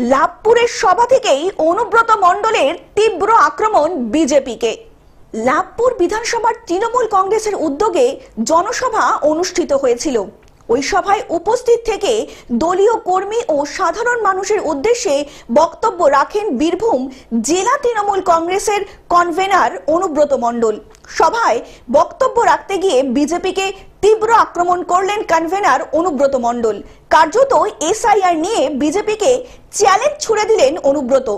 লাভপুরের সভা থেকেই অনুব্রত মণ্ডলের তীব্র আক্রমণ বিজেপিকে। লাভপুর বিধানসভার তৃণমূল কংগ্রেসের উদ্যোগে জনসভা অনুষ্ঠিত হয়েছিল। ওই সভায় উপস্থিত থেকে দলীয় কর্মী ও সাধারণ মানুষের উদ্দেশ্যে বক্তব্য রাখেন বীরভূম জেলা তৃণমূল কংগ্রেসের কনভেনার অনুব্রত মণ্ডল। সভায় বক্তব্য রাখতে গিয়ে বিজেপিকে তীব্র আক্রমণ করলেন কনভেনার অনুব্রত মণ্ডল। কার্যত এসআইআর নিয়ে বিজেপিকে চ্যালেঞ্জ ছুড়ে দিলেন অনুব্রত।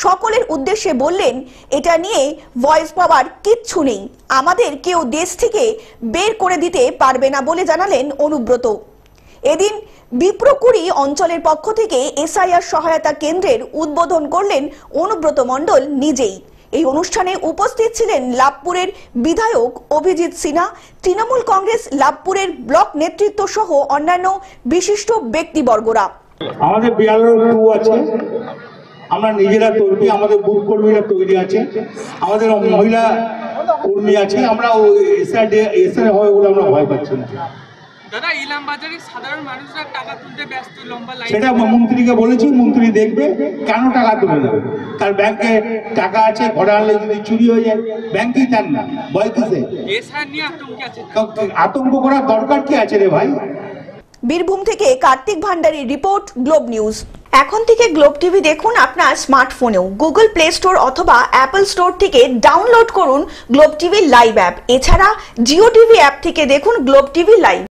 সকলের উদ্দেশ্যে বললেন, এটা নিয়ে ভয়েস পাওয়ার কিচ্ছু নেই, আমাদের কেউ দেশ থেকে বের করে দিতে পারবে না বলে জানালেন অনুব্রত। এদিন বিপ্রকুড়ি অঞ্চলের পক্ষ থেকে এসআইআর সহায়তা কেন্দ্রের উদ্বোধন করলেন অনুব্রত মণ্ডল নিজেই। এই অনুষ্ঠানে উপস্থিত ছিলেন লাভপুরের বিধায়ক অভিজিৎ সিনহা, তৃণমূল কংগ্রেস লাভপুরের ব্লক নেতৃত্ব সহ অন্যান্য বিশিষ্ট ব্যক্তিবর্গরা। আমাদের বিয়ারও আছে, আমরা নিজেরা তৈরি, আমাদের বুথ কর্মীরা তৈরি আছে, আমাদের মহিলা কর্মী আছে। আমরা এসআর হয় বলে আমরা ভয় পাচ্ছি না। দাদা, ইলাম বাজারে সাধারণ মানুষরা টাকা তুলতে ব্যস্ত, লম্বা লাইন। সেটা মন্ত্রীকে বলেছি, মন্ত্রী দেখবে কেন টাকা তুলে নেবে। তার ব্যাংকে টাকা আছে, ঘরে আনলে যদি চুরি হয়ে যায় ব্যাংকেই চান না, ভয় কিসে? এসআর নিয়ে আতঙ্ক আছে। আতঙ্ক করার দরকার কি আছে রে ভাই? বীরভূম থেকে কার্তিক ভান্ডারীর রিপোর্ট, গ্লোব নিউজ। এখন থেকে গ্লোব টিভি দেখুন আপনার স্মার্টফোনেও। গুগল প্লে স্টোর অথবা অ্যাপল স্টোর থেকে ডাউনলোড করুন গ্লোব টিভি লাইভ অ্যাপ। এছাড়া জিও টিভি অ্যাপ থেকে দেখুন গ্লোব টিভি লাইভ।